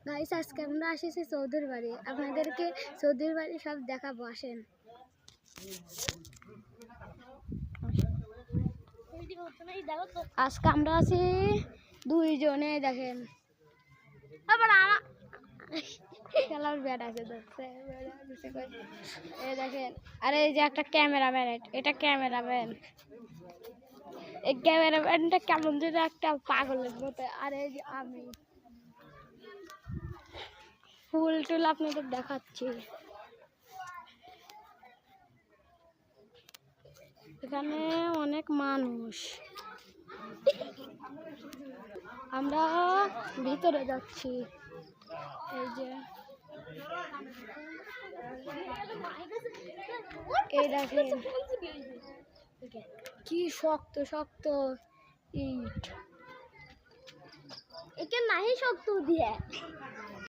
Guys আজকে আমরা আসিছি চৌধুরীর বাড়ি, আপনাদেরকে চৌধুরীর বাড়ি সব দেখাবো, আসেন। আজকে আমরা আছি দুইজনে, দেখেন খেলার ব্যাট আছে দেখেন। আর এই যে একটা ক্যামেরাম্যান, এটা ক্যামেরাম্যান, এই ক্যামেরাম্যানটা কেমন যেন একটা পাগলের মতো। আর এই যে আমি ফুল টুল আপনাদের দেখাচ্ছি। এখানে অনেক মানুষ, আমরা ভিতরে যাচ্ছি। এই যে এই দেখেন কি শক্ত শক্ত ইট, একে নাহি শক্ত দিয়ে